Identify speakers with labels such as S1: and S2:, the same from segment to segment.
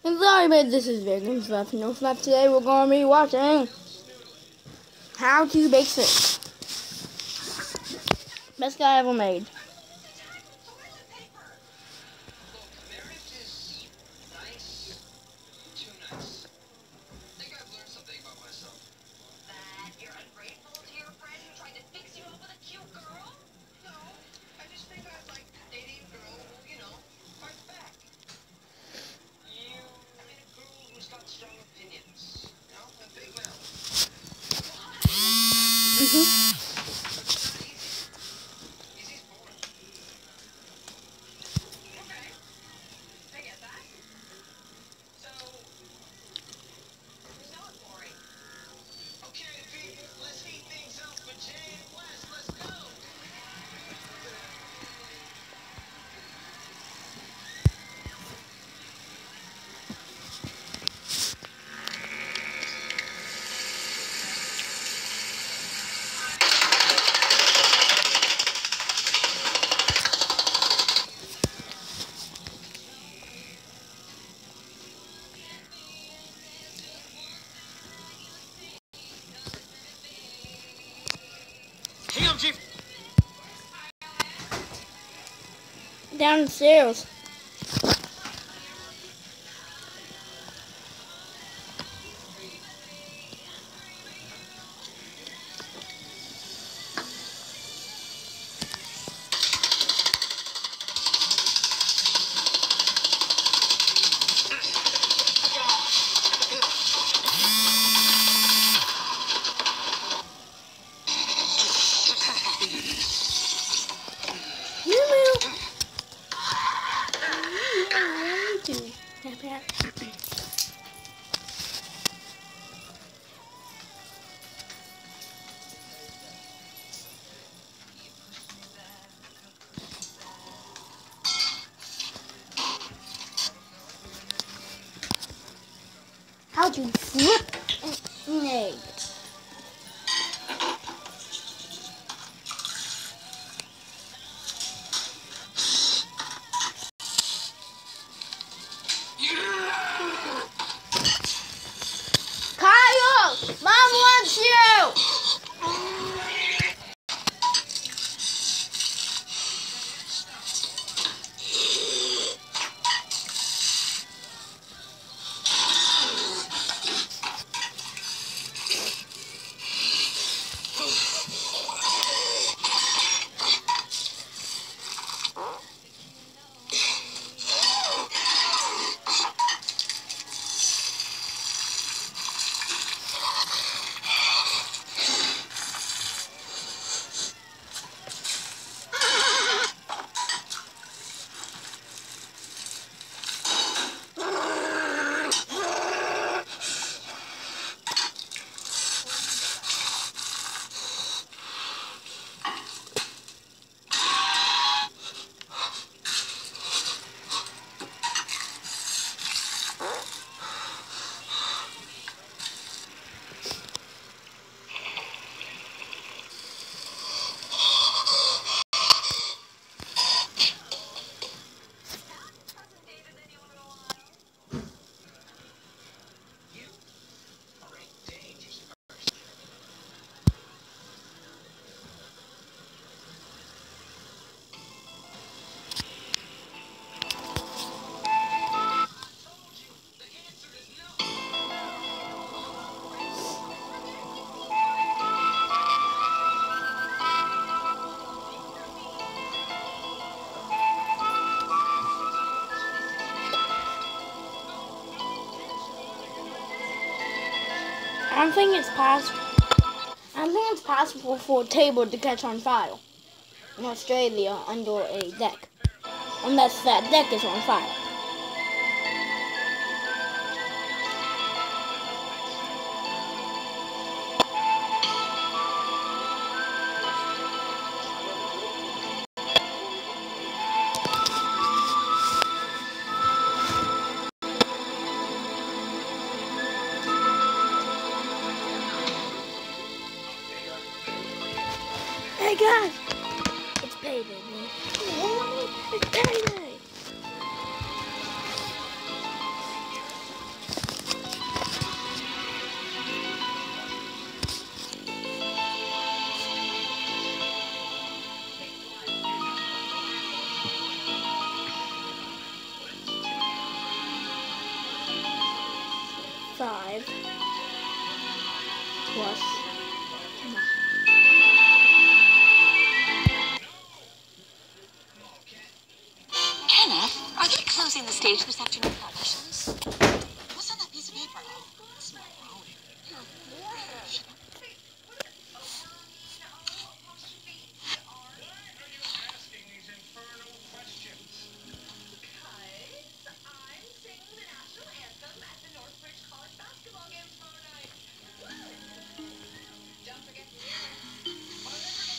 S1: And sorry, but this is Vegan Fluff. No Fluff. Today we're going to be watching how to bake fish. Best guy ever made. Downstairs. How to flip an egg. Kyle! Mom wants you! I don't think it's possible for a table to catch on fire in Australia under a deck, unless that deck is on fire. Hey guys, it's payday, man. It's payday. 5 plus 9.
S2: Kenneth, are they closing the stage this afternoon for auditions? What's on that piece of paper? It's my own.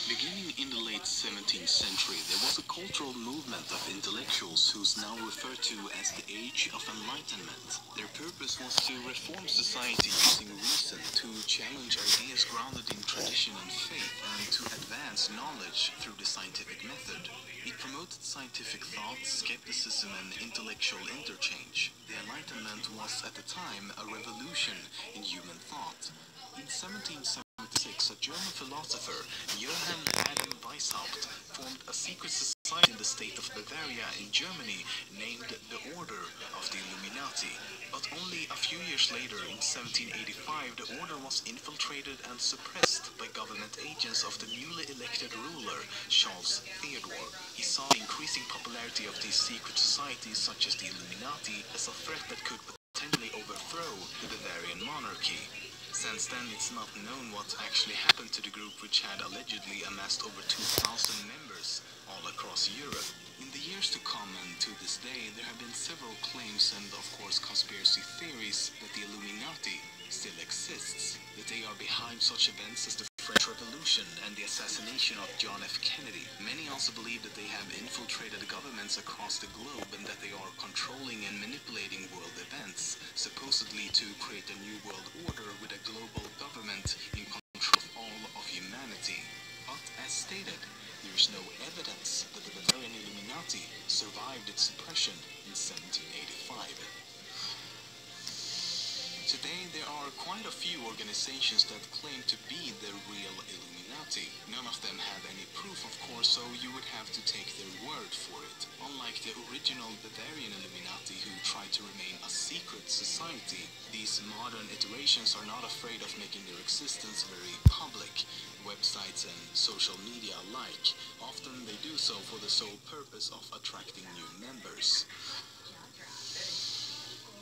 S3: Beginning in the late 17th century, there was a cultural movement of intellectuals who's now referred to as the Age of Enlightenment. Their purpose was to reform society using reason, to challenge ideas grounded in tradition and faith, and to advance knowledge through the scientific method. It promoted scientific thought, skepticism, and intellectual interchange. The Enlightenment was, at the time, a revolution in human thought. In 1776, a German philosopher, Johann Adam Weishaupt, formed a secret society in the state of Bavaria in Germany named the Order of the Illuminati. But only a few years later, in 1785, the order was infiltrated and suppressed by government agents of the newly elected ruler, Charles Theodore. He saw the increasing popularity of these secret societies, such as the Illuminati, as a threat that could potentially overthrow the Bavarian monarchy. Since then, it's not known what actually happened to the group, which had allegedly amassed over 2,000 members all across Europe. In the years to come and to this day, there have been several claims and, of course, conspiracy theories that the Illuminati still exists, that they are behind such events as the French Revolution and the assassination of John F. Kennedy. Many also believe that they have infiltrated governments across the globe and that they are controlling and manipulating world events, supposedly to create a new world order with a global government in control of all of humanity. But as stated, there is no evidence that the Bavarian Illuminati survived its suppression in 1785. Today, there are quite a few organizations that claim to be the real Illuminati. None of them have any proof, of course, so you would have to take their word for it. Unlike the original Bavarian Illuminati, who tried to remain a secret society, these modern iterations are not afraid of making their existence very public. Websites and social media alike. Often they do so for the sole purpose of attracting new members.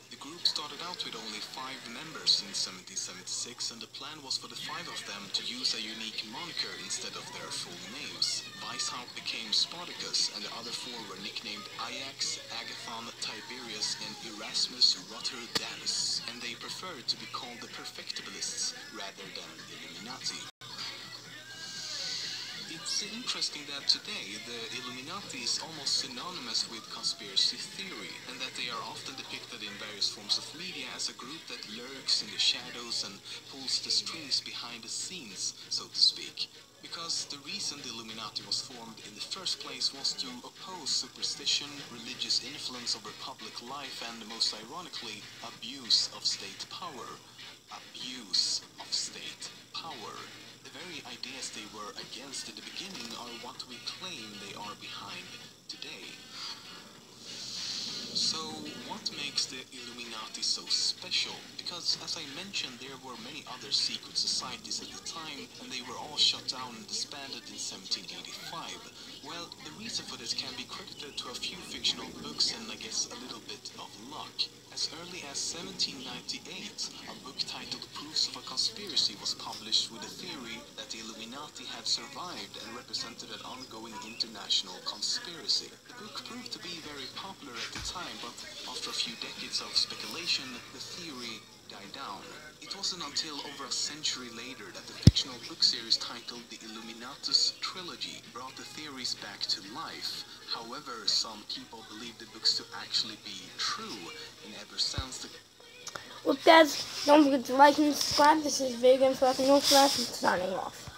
S3: The group started out with only 5 members in 1776, and the plan was for the 5 of them to use a unique moniker instead of their full names. Weishaupt became Spartacus, and the other 4 were nicknamed Ajax, Agathon, Tiberius, and Erasmus Rotterdamus, and they preferred to be called the Perfectibilists rather than the Illuminati. It's interesting that today the Illuminati is almost synonymous with conspiracy theory, and that they are often depicted in various forms of media as a group that lurks in the shadows and pulls the strings behind the scenes, so to speak. Because the reason the Illuminati was formed in the first place was to oppose superstition, religious influence over public life, and most ironically, abuse of state power. Abuse of state power. The very ideas they were against in the beginning are what we claim they are behind today. So, what makes the Illuminati so special? Because, as I mentioned, there were many other secret societies at the time, and they were all shut down and disbanded in 1785. Well, the reason for this can be credited to a few fictional books and, I guess, a little bit of luck. As early as 1798, a book titled Proofs of a Conspiracy was published with the theory that the Illuminati had survived and represented an ongoing international conspiracy. The book proved to be very popular at the time, but after a few decades of speculation, the theory died down. It wasn't until over a century later that the fictional book series titled The Illuminatus Trilogy brought the theories back to life. However, some people believe the books to actually be true, and ever since the...
S1: Well, guys, don't forget to like and subscribe. This is Vegan Fluff and North Flash, signing off.